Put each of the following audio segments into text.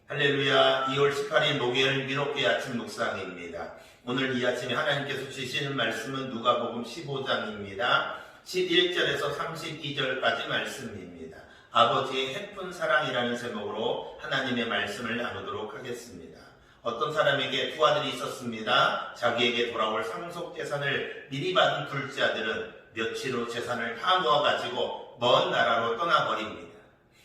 할렐루야. 2월 18일 목요일 미롯교회 아침 묵상입니다. 오늘 이 아침에 하나님께서 주시는 말씀은 누가복음 15장입니다. 11절에서 32절까지 말씀입니다. 아버지의 해픈 사랑이라는 제목으로 하나님의 말씀을 나누도록 하겠습니다. 어떤 사람에게 두 아들이 있었습니다. 자기에게 돌아올 상속재산을 미리 받은 둘째 아들은 며칠 후 재산을 다 모아가지고 먼 나라로 떠나버립니다.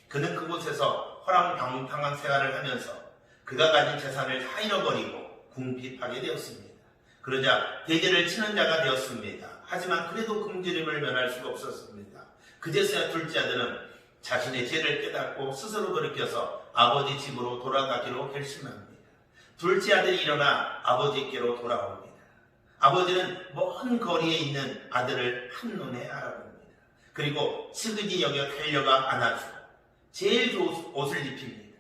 그는 그곳에서 허랑방탕한 생활을 하면서 그가 가진 재산을 다 잃어버리고 궁핍하게 되었습니다. 그러자 대제를 치는 자가 되었습니다. 하지만 그래도 굶주림을 면할 수가 없었습니다. 그제서야 둘째 아들은 자신의 죄를 깨닫고 스스로 돌이켜서 아버지 집으로 돌아가기로 결심합니다. 둘째 아들이 일어나 아버지께로 돌아옵니다. 아버지는 먼 거리에 있는 아들을 한눈에 알아봅니다. 그리고 지그지 여겨 달려가 안아주고 제일 좋은 옷을 입힙니다.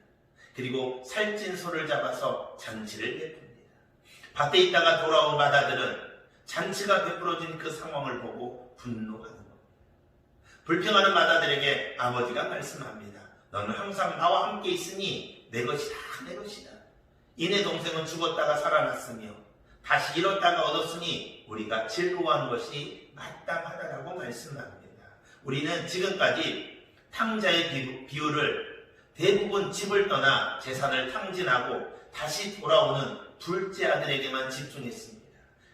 그리고 살찐 소를 잡아서 잔치를 베풉니다. 밭에 있다가 돌아온 맏아들은 잔치가 베풀어진 그 상황을 보고 분노하는 겁니다. 불평하는 맏아들에게 아버지가 말씀합니다. 너는 항상 나와 함께 있으니 내 것이다, 내 것이다. 이내 동생은 죽었다가 살아났으며 다시 잃었다가 얻었으니 우리가 즐거워하는 것이 마땅하다라고 말씀합니다. 우리는 지금까지 탕자의 비유를 대부분 집을 떠나 재산을 탕진하고 다시 돌아오는 둘째 아들에게만 집중했습니다.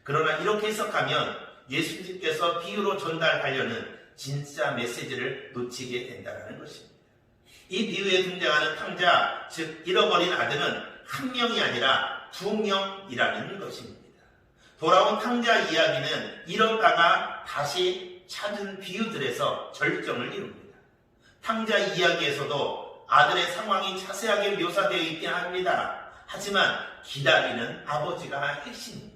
그러나 이렇게 해석하면 예수님께서 비유로 전달하려는 진짜 메시지를 놓치게 된다는 것입니다. 이 비유에 등장하는 탕자, 즉 잃어버린 아들은 한 명이 아니라 두 명이라는 것입니다. 돌아온 탕자 이야기는 잃었다가 다시 찾은 비유들에서 절정을 이룹니다. 탕자 이야기에서도 아들의 상황이 자세하게 묘사되어 있긴 합니다. 하지만 기다리는 아버지가 핵심입니다.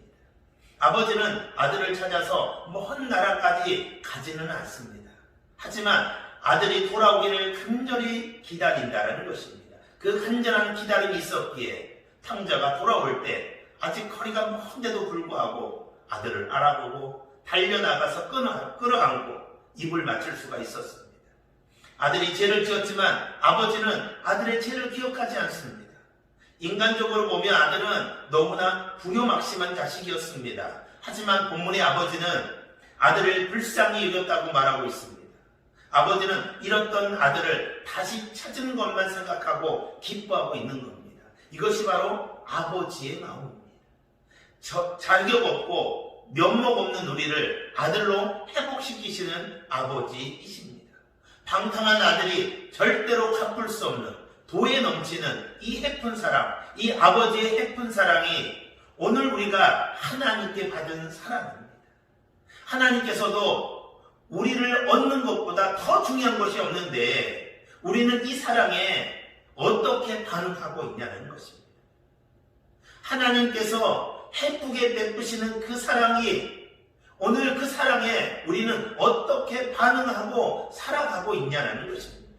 아버지는 아들을 찾아서 먼 나라까지 가지는 않습니다. 하지만 아들이 돌아오기를 간절히 기다린다는 것입니다. 그 간절한 기다림이 있었기에 탕자가 돌아올 때 아직 거리가 먼데도 불구하고 아들을 알아보고 달려나가서 끌어안고 입을 맞출 수가 있었습니다. 아들이 죄를 지었지만 아버지는 아들의 죄를 기억하지 않습니다. 인간적으로 보면 아들은 너무나 불효막심한 자식이었습니다. 하지만 본문의 아버지는 아들을 불쌍히 여겼다고 말하고 있습니다. 아버지는 잃었던 아들을 다시 찾은 것만 생각하고 기뻐하고 있는 겁니다. 이것이 바로 아버지의 마음입니다. 자격 없고 면목 없는 우리를 아들로 회복시키시는 아버지이십니다. 방탕한 아들이 절대로 갚을 수 없는 도에 넘치는 이 해픈 사랑, 이 아버지의 해픈 사랑이 오늘 우리가 하나님께 받은 사랑입니다. 하나님께서도 우리를 얻는 것보다 더 중요한 것이 없는데 우리는 이 사랑에 어떻게 반응하고 있냐는 것입니다. 하나님께서 해프게 베푸시는 그 사랑이 오늘 그 사랑에 우리는 어떻게 반응하고 살아가고 있냐는 것입니다.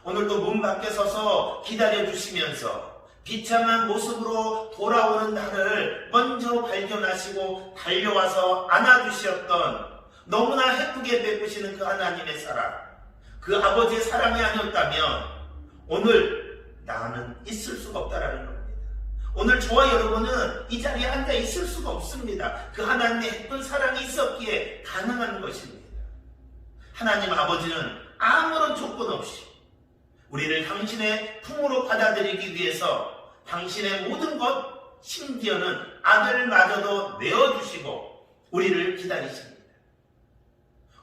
오늘도 문 밖에 서서 기다려주시면서 비참한 모습으로 돌아오는 나를 먼저 발견하시고 달려와서 안아주셨던 너무나 해프게 베푸시는 그 하나님의 사랑, 그 아버지의 사랑이 아니었다면 오늘 나는 있을 수가 없다라는 겁니다. 오늘 저와 여러분은 이 자리에 앉아 있을 수가 없습니다. 그 하나님의 예쁜 사랑이 있었기에 가능한 것입니다. 하나님 아버지는 아무런 조건 없이 우리를 당신의 품으로 받아들이기 위해서 당신의 모든 것, 심지어는 아들마저도 내어주시고 우리를 기다리십니다.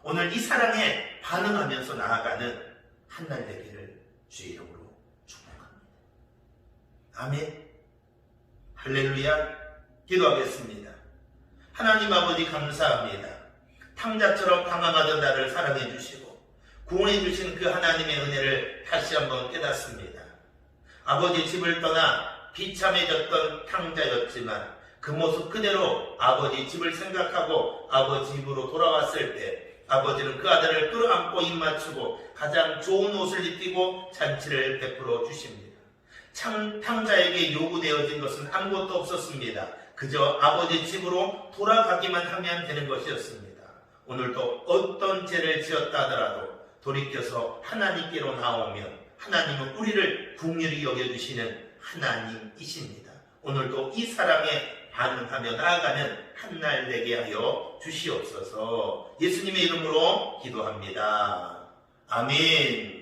오늘 이 사랑에 반응하면서 나아가는 한 날 되기를 주의 이름으로 축복합니다. 아멘. 할렐루야. 기도하겠습니다. 하나님 아버지 감사합니다. 탕자처럼 방황하던 나를 사랑해 주시고 구원해 주신 그 하나님의 은혜를 다시 한번 깨닫습니다. 아버지 집을 떠나 비참해졌던 탕자였지만 그 모습 그대로 아버지 집을 생각하고 아버지 집으로 돌아왔을 때 아버지는 그 아들을 끌어안고 입 맞추고 가장 좋은 옷을 입히고 잔치를 베풀어 주십니다. 탕자에게 요구되어진 것은 아무것도 없었습니다. 그저 아버지 집으로 돌아가기만 하면 되는 것이었습니다. 오늘도 어떤 죄를 지었다 하더라도 돌이켜서 하나님께로 나오면 하나님은 우리를 긍휼히 여겨주시는 하나님이십니다. 오늘도 이 사랑에 반응하며 나아가는 한 날 되게 하여 주시옵소서. 예수님의 이름으로 기도합니다. 아멘.